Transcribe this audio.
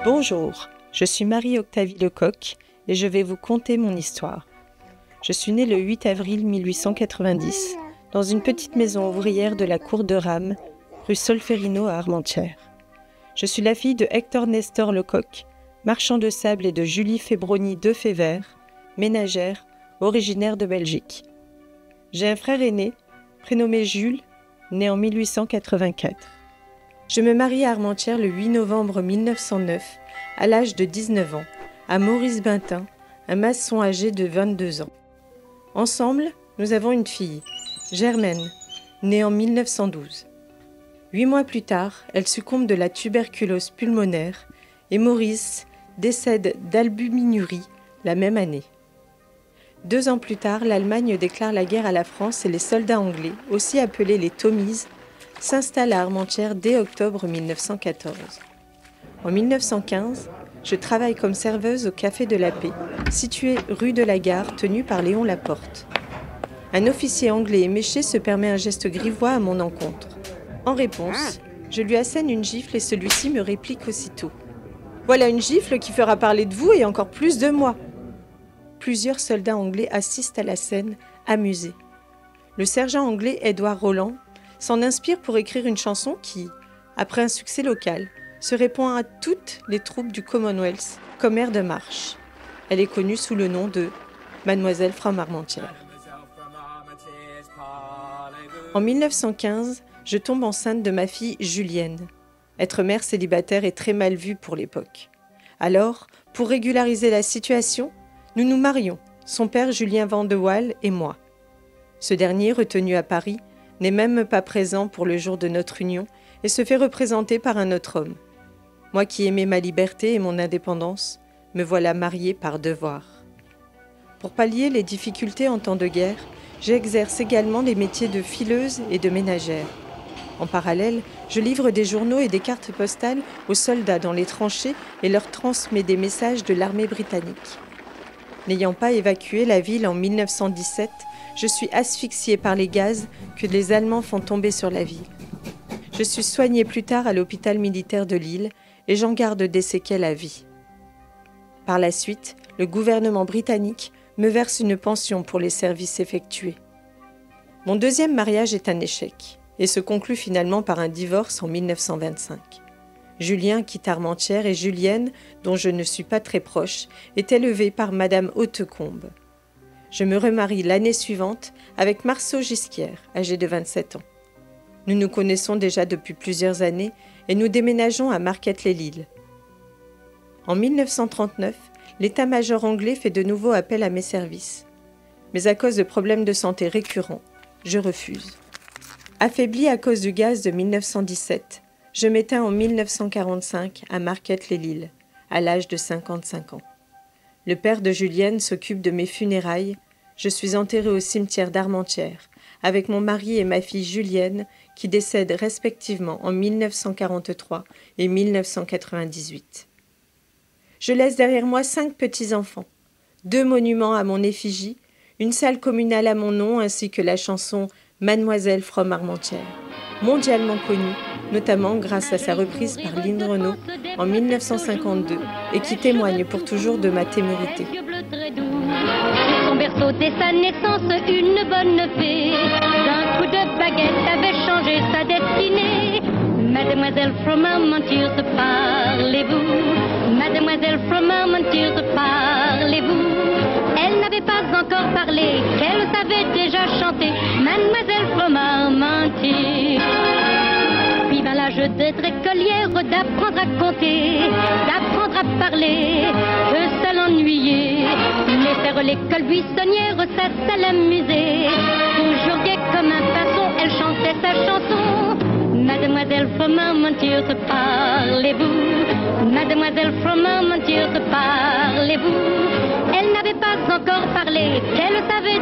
Bonjour, je suis Marie-Octavie Lecoq et je vais vous conter mon histoire. Je suis née le 8 avril 1890 dans une petite maison ouvrière de la cour de Rame, rue Solferino à Armentières. Je suis la fille de Hector Nestor Lecoq, marchand de sable, et de Julie Fébroni de Févert, ménagère, originaire de Belgique. J'ai un frère aîné, prénommé Jules, né en 1884. Je me marie à Armentières le 8 novembre 1909, à l'âge de 19 ans, à Maurice Bintin, un maçon âgé de 22 ans. Ensemble, nous avons une fille, Germaine, née en 1912. 8 mois plus tard, elle succombe de la tuberculose pulmonaire et Maurice décède d'albuminurie la même année. 2 ans plus tard, l'Allemagne déclare la guerre à la France et les soldats anglais, aussi appelés les Tommies, s'installent à Armentières dès octobre 1914. En 1915, je travaille comme serveuse au Café de la Paix, situé rue de la Gare, tenu par Léon Laporte. Un officier anglais éméché se permet un geste grivois à mon encontre. En réponse, je lui assène une gifle et celui-ci me réplique aussitôt. « Voilà une gifle qui fera parler de vous et encore plus de moi !» Plusieurs soldats anglais assistent à la scène, amusés. Le sergent anglais Edward Roland s'en inspire pour écrire une chanson qui, après un succès local, se répand à toutes les troupes du Commonwealth comme air de marche. Elle est connue sous le nom de Mademoiselle from Armentières. En 1915, je tombe enceinte de ma fille Julienne. Être mère célibataire est très mal vu pour l'époque. Alors, pour régulariser la situation, nous nous marions, son père Julien Van de Waal et moi. Ce dernier, retenu à Paris, n'est même pas présent pour le jour de notre union et se fait représenter par un autre homme. Moi qui aimais ma liberté et mon indépendance, me voilà mariée par devoir. Pour pallier les difficultés en temps de guerre, j'exerce également les métiers de fileuse et de ménagère. En parallèle, je livre des journaux et des cartes postales aux soldats dans les tranchées et leur transmets des messages de l'armée britannique. N'ayant pas évacué la ville en 1917, je suis asphyxiée par les gaz que les Allemands font tomber sur la ville. Je suis soignée plus tard à l'hôpital militaire de Lille et j'en garde des séquelles à vie. Par la suite, le gouvernement britannique me verse une pension pour les services effectués. Mon deuxième mariage est un échec et se conclut finalement par un divorce en 1925. Julien quitte Armentières et Julienne, dont je ne suis pas très proche, est élevée par Madame Hautecombe. Je me remarie l'année suivante avec Marceau Gisquière, âgé de 27 ans. Nous nous connaissons déjà depuis plusieurs années et nous déménageons à Marquette-les-Lilles. En 1939, l'état-major anglais fait de nouveau appel à mes services. Mais à cause de problèmes de santé récurrents, je refuse. Affaiblie à cause du gaz de 1917, je m'éteins en 1945 à Marquette-les-Lilles, à l'âge de 55 ans. Le père de Julienne s'occupe de mes funérailles. Je suis enterrée au cimetière d'Armentières, avec mon mari et ma fille Julienne, qui décèdent respectivement en 1943 et 1998. Je laisse derrière moi 5 petits-enfants, 2 monuments à mon effigie, une salle communale à mon nom ainsi que la chanson « Mademoiselle from Armentières », mondialement connue, notamment grâce à sa reprise par Lynn Renaud en 1952 et qui témoigne pour toujours de ma témérité. Son berceau dès sa naissance, une bonne fée, d'un coup de baguette avait changé sa destinée. Mademoiselle from Armentières, parlez-vous? Mademoiselle from Armentières, parlez-vous? Elle n'avait pas encore parlé, qu'elle savait déjà chanter. Mademoiselle from Armentières. Puis vint l'âge d'être écolière, d'apprendre à compter, d'apprendre à parler, de se l'ennuyer. Mais faire l'école buissonnière, ça l'amusait. Toujours gaie comme un pinson, elle chantait sa chanson. Mademoiselle from Armentières, parlez-vous? Mademoiselle from Armentières, parlez-vous? Elle n'avait pas encore parlé, qu'elle savait